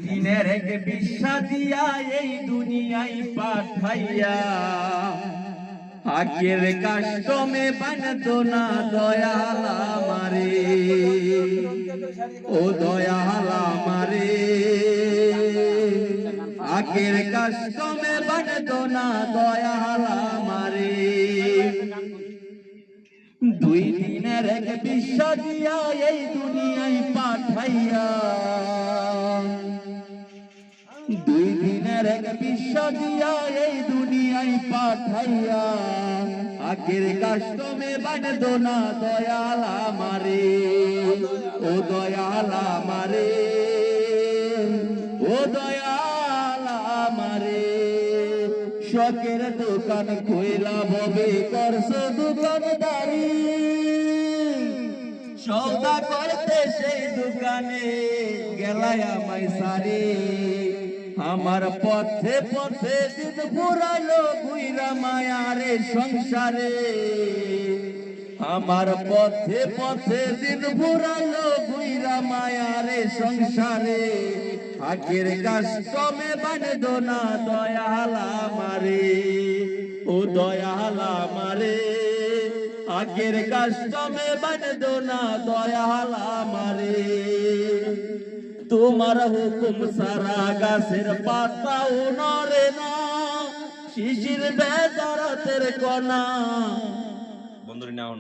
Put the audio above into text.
দিনের এক বিশ্বাস দিয়া এই দুনিয়ায় পাঠাইয়া হাকের কাষ্টমে বানতো না দয়াল আমারে, ও দয়াল আমারে হাকের কাষ্টমে বানতো না দয়াল আমারে। দুই দিনের এক বিশ্বাস দিয়া এই দুনিয়ায় পাঠাইয়া, দুই দিনের এক বিশ্বাস দিয়া এই দুনিয়ায় পাঠাইয়া আখের কাষ্টমে বানতো না দয়াল আমারে, ও দয়াল আমারে, ও দয়াল আমারে। শখের দোকান কইলা ববে করছো দোকানদারি, সওদা করতে সেই দোকানে গেলাই আমায় সারি। আমার পথে পথে দিন পুরালো গুইরা মায়ারে সংসারে, আমার পথে পথে দিন পুরালো গুইরা মায়ারে সংসারে। আখের কাষ্টমে বানতো না দয়াল আমারে, ও দয়াল আমারে আখের কাষ্টমে বানতো না দয়াল আমারে। তোমার হুকুম সারা গাছের পাতাও নড়ে না, শিশির বেজারাতের কণা বন্ধুরি নাও।